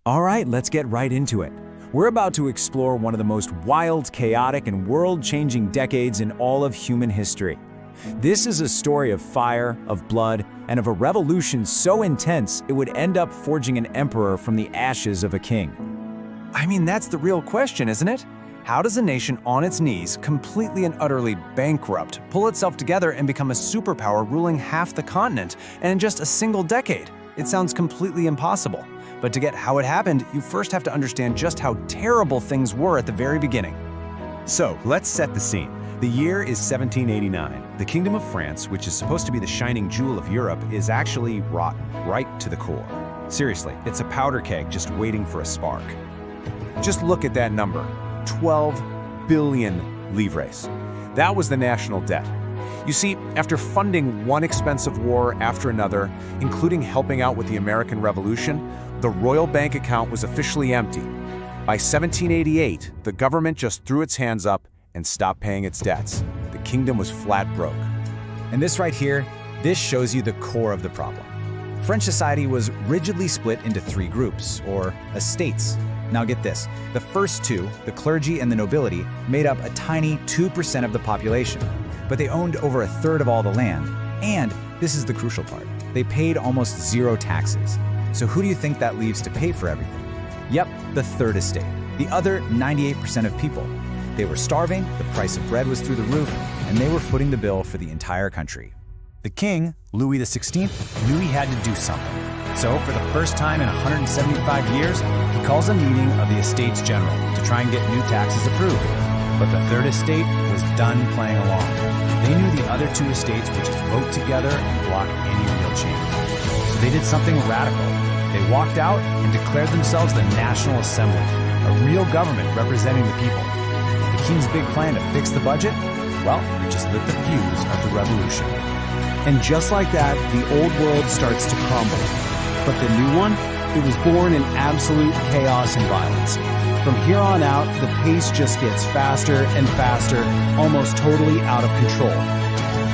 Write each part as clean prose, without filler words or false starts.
All right, let's get right into it. We're about to explore one of the most wild, chaotic, and world-changing decades in all of human history. This is a story of fire, of blood, and of a revolution so intense it would end up forging an emperor from the ashes of a king. I mean, that's the real question, isn't it? How does a nation on its knees, completely and utterly bankrupt, pull itself together and become a superpower ruling half the continent, and in just a single decade? It sounds completely impossible. But to get how it happened, you first have to understand just how terrible things were at the very beginning. So, let's set the scene. The year is 1789. The Kingdom of France, which is supposed to be the shining jewel of Europe, is actually rotten, right to the core. Seriously, it's a powder keg just waiting for a spark. Just look at that number, 12 billion livres. That was the national debt. You see, after funding one expensive war after another, including helping out with the American Revolution, the royal bank account was officially empty. By 1788, the government just threw its hands up and stopped paying its debts. The kingdom was flat broke. And this right here, this shows you the core of the problem. French society was rigidly split into three groups, or estates. Now get this, the first two, the clergy and the nobility, made up a tiny 2% of the population, but they owned over a third of all the land. And this is the crucial part, they paid almost zero taxes. So who do you think that leaves to pay for everything? Yep, the third estate, the other 98% of people. They were starving, the price of bread was through the roof, and they were footing the bill for the entire country. The king, Louis XVI, knew he had to do something. So for the first time in 175 years, he calls a meeting of the Estates General to try and get new taxes approved. But the third estate was done playing along. They knew the other two estates would just vote together and block any real change. So they did something radical. They walked out and declared themselves the National Assembly, a real government representing the people. The king's big plan to fix the budget? Well, it just lit the fuse of the revolution. And just like that, the old world starts to crumble. But the new one, it was born in absolute chaos and violence. From here on out, the pace just gets faster and faster, almost totally out of control.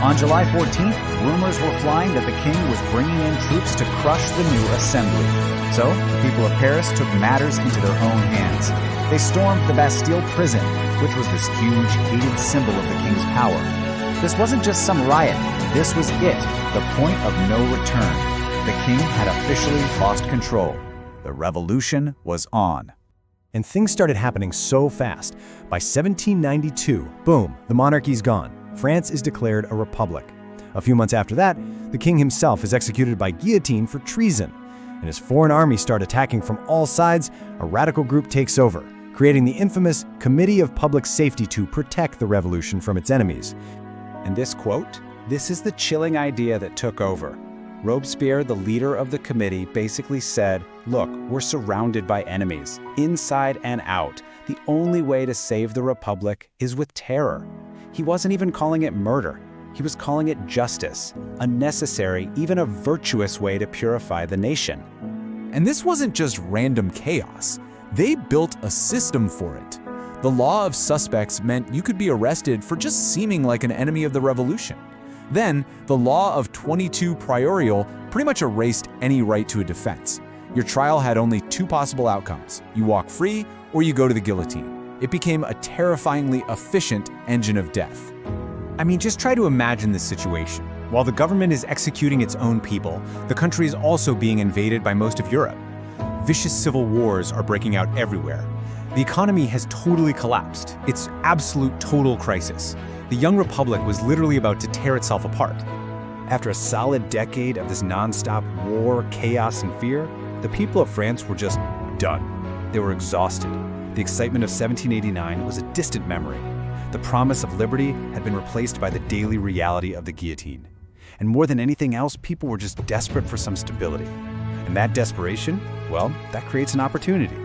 On July 14th, rumors were flying that the king was bringing in troops to crush the new assembly. So, the people of Paris took matters into their own hands. They stormed the Bastille prison, which was this huge, hated symbol of the king's power. This wasn't just some riot, this was it, the point of no return. The king had officially lost control. The revolution was on. And things started happening so fast. By 1792, boom, the monarchy's gone. France is declared a republic. A few months after that, the king himself is executed by guillotine for treason. And as foreign armies start attacking from all sides, a radical group takes over, creating the infamous Committee of Public Safety to protect the revolution from its enemies. And this quote, this is the chilling idea that took over. Robespierre, the leader of the committee, basically said, look, we're surrounded by enemies, inside and out. The only way to save the republic is with terror. He wasn't even calling it murder. He was calling it justice, a necessary, even a virtuous way to purify the nation. And this wasn't just random chaos. They built a system for it. The law of suspects meant you could be arrested for just seeming like an enemy of the revolution. Then, the law of 22 priorial pretty much erased any right to a defense. Your trial had only two possible outcomes. You walk free or you go to the guillotine. It became a terrifyingly efficient engine of death. I mean, just try to imagine this situation. While the government is executing its own people, the country is also being invaded by most of Europe. Vicious civil wars are breaking out everywhere. The economy has totally collapsed. It's absolute total crisis. The young republic was literally about to tear itself apart. After a solid decade of this non-stop war, chaos, and fear, the people of France were just done. They were exhausted. The excitement of 1789 was a distant memory. The promise of liberty had been replaced by the daily reality of the guillotine. And more than anything else, people were just desperate for some stability. And that desperation, well, that creates an opportunity.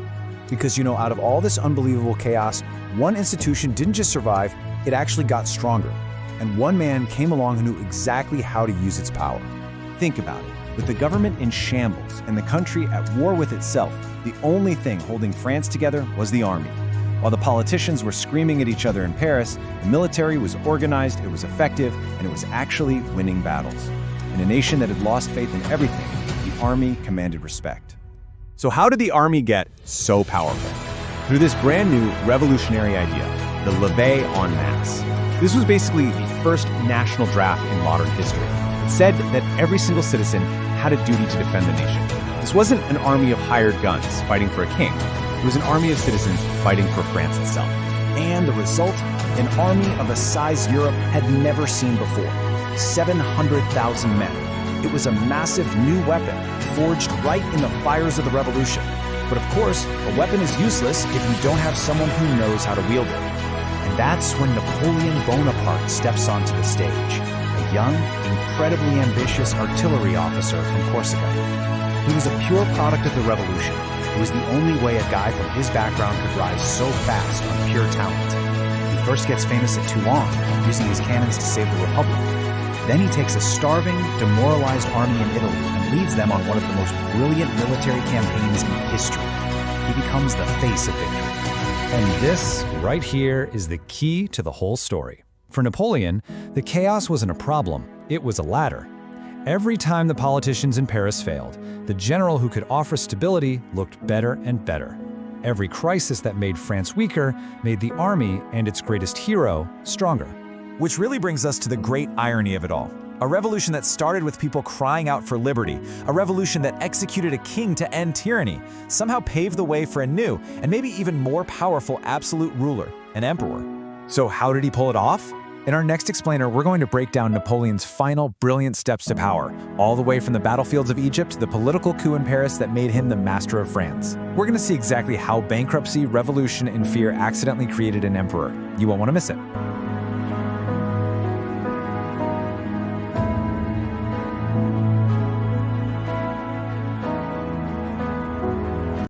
Because, you know, out of all this unbelievable chaos, one institution didn't just survive, it actually got stronger. And one man came along who knew exactly how to use its power. Think about it. With the government in shambles and the country at war with itself, the only thing holding France together was the army. While the politicians were screaming at each other in Paris, the military was organized, it was effective, and it was actually winning battles. In a nation that had lost faith in everything, the army commanded respect. So how did the army get so powerful? Through this brand new revolutionary idea, the levée en masse. This was basically the first national draft in modern history. It said that every single citizen had a duty to defend the nation. This wasn't an army of hired guns fighting for a king. It was an army of citizens fighting for France itself. And the result? An army of a size Europe had never seen before. 700,000 men. It was a massive new weapon, forged right in the fires of the revolution. But of course, a weapon is useless if you don't have someone who knows how to wield it. And that's when Napoleon Bonaparte steps onto the stage, a young, incredibly ambitious artillery officer from Corsica. He was a pure product of the revolution. It was the only way a guy from his background could rise so fast on pure talent. He first gets famous at Toulon, using his cannons to save the Republic. Then he takes a starving, demoralized army in Italy and leads them on one of the most brilliant military campaigns in history. He becomes the face of victory. And this, right here, is the key to the whole story. For Napoleon, the chaos wasn't a problem, it was a ladder. Every time the politicians in Paris failed, the general who could offer stability looked better and better. Every crisis that made France weaker made the army and its greatest hero stronger. Which really brings us to the great irony of it all. A revolution that started with people crying out for liberty, a revolution that executed a king to end tyranny, somehow paved the way for a new and maybe even more powerful absolute ruler, an emperor. So how did he pull it off? In our next explainer, we're going to break down Napoleon's final brilliant steps to power, all the way from the battlefields of Egypt to the political coup in Paris that made him the master of France. We're going to see exactly how bankruptcy, revolution, and fear accidentally created an emperor. You won't want to miss it.